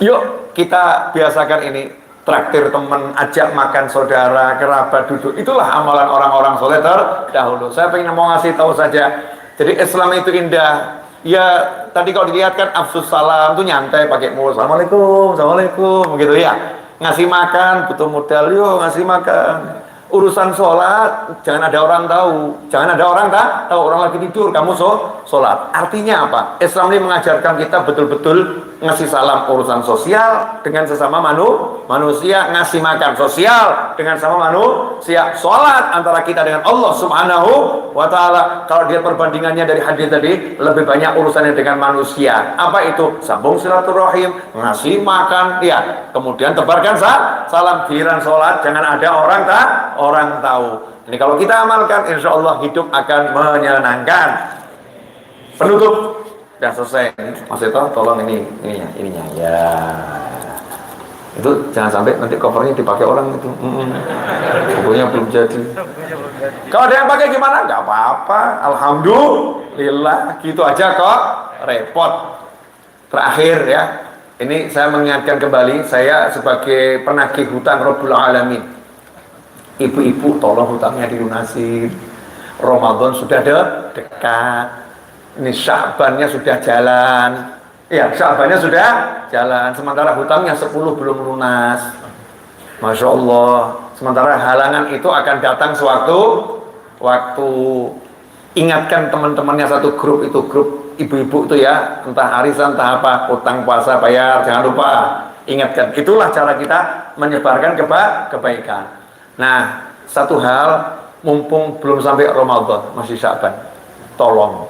Yuk kita biasakan ini. Traktir teman, ajak makan saudara, kerabat duduk. Itulah amalan orang-orang soleh terdahulu. Saya pengen mau ngasih tahu saja. Jadi Islam itu indah. Ya tadi kalau dilihat kan afsus salam tuh nyantai pakai mulut. Assalamualaikum, assalamualaikum, begitu ya. Ngasih makan butuh modal, yuk ngasih makan. Urusan sholat jangan ada orang tahu, jangan ada orang tahu orang lagi tidur kamu sholat. Artinya apa? Islam ini mengajarkan kita betul-betul ngasih salam urusan sosial dengan sesama manusia, ngasih makan sosial dengan sama manusia, sholat antara kita dengan Allah Subhanahu wa Ta'ala. Kalau dia perbandingannya dari hadis tadi, lebih banyak urusannya dengan manusia. Apa itu? Sambung silaturahim, ngasih makan, ya. Kemudian tebarkan salam. Giliran sholat jangan ada orang tahu. Ini kalau kita amalkan, insya Allah hidup akan menyenangkan. Penutup. Sudah selesai. Mas Eto, tolong ininya. Ya. Itu jangan sampai nanti covernya dipakai orang itu. Bukunya belum jadi. Kalau ada yang pakai gimana? Enggak apa-apa. Alhamdulillah. Gitu aja kok. Repot. Terakhir ya. Ini saya mengingatkan kembali. Saya sebagai penagih hutang Rabbul Alamin. Ibu-ibu tolong hutangnya dilunasi. Ramadan sudah dekat. Ini Sya'bannya sudah jalan. Ya, Sya'bannya sudah jalan. Sementara hutangnya 10 belum lunas. Masya Allah. Sementara halangan itu akan datang waktu ingatkan teman-temannya satu grup, itu grup ibu-ibu itu ya, entah arisan, entah apa, utang puasa bayar, jangan lupa. Ingatkan. Itulah cara kita menyebarkan kebaikan. Nah, satu hal, mumpung belum sampai Ramadan, masih Sya'ban, tolong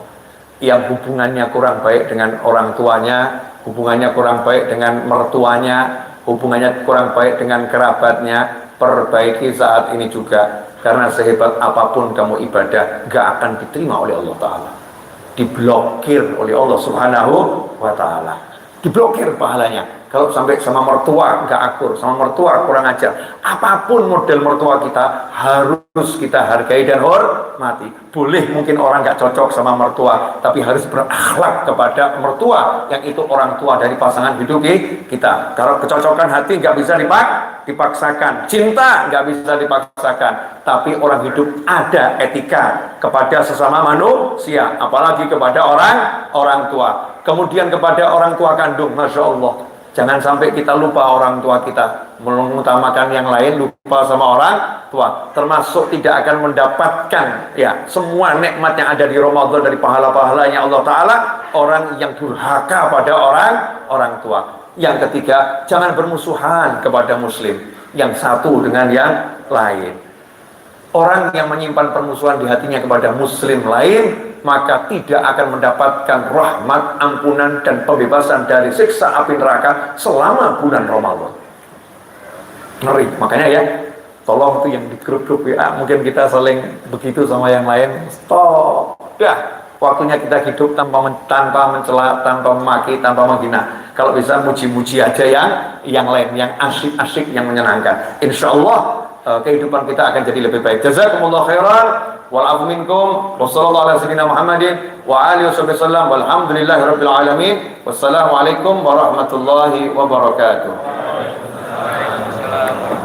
yang hubungannya kurang baik dengan orang tuanya, hubungannya kurang baik dengan mertuanya, hubungannya kurang baik dengan kerabatnya, perbaiki saat ini juga. Karena sehebat apapun kamu ibadah, gak akan diterima oleh Allah Ta'ala. Diblokir oleh Allah Subhanahu wa Ta'ala. Diblokir pahalanya. Kalau sampai sama mertua gak akur, sama mertua kurang ajar, apapun model mertua kita harus kita hargai dan hormati. Boleh mungkin orang gak cocok sama mertua, tapi harus berakhlak kepada mertua yang itu orang tua dari pasangan hidup kita. Kalau kecocokan hati gak bisa dipaksakan, cinta gak bisa dipaksakan, tapi orang hidup ada etika kepada sesama manusia, apalagi kepada orang tua. Kemudian kepada orang tua kandung, Masya Allah. Jangan sampai kita lupa orang tua kita, mengutamakan yang lain, lupa sama orang tua. Termasuk tidak akan mendapatkan ya semua nikmat yang ada di Ramadan dari pahala-pahalanya Allah Ta'ala, orang yang durhaka pada orang tua. Yang ketiga, jangan bermusuhan kepada muslim yang satu dengan yang lain. Orang yang menyimpan permusuhan di hatinya kepada muslim lain, maka tidak akan mendapatkan rahmat, ampunan, dan pembebasan dari siksa api neraka selama bulan Ramadan. Ngeri, makanya ya, tolong tuh yang di grup-grup ya, mungkin kita saling begitu sama yang lain, stop. Ya, waktunya kita hidup tanpa mencela, tanpa memaki, tanpa menghina. Kalau bisa muji-muji aja yang lain, yang asyik-asyik, yang menyenangkan. Insya Allah kehidupan kita akan jadi lebih baik. Jazakumullah khairan. Wal minkum wa sallallahu ala sayyidina Muhammadin wa alihi wasallam walhamdulillahi rabbil alamin. Wassalamualaikum warahmatullahi wabarakatuh.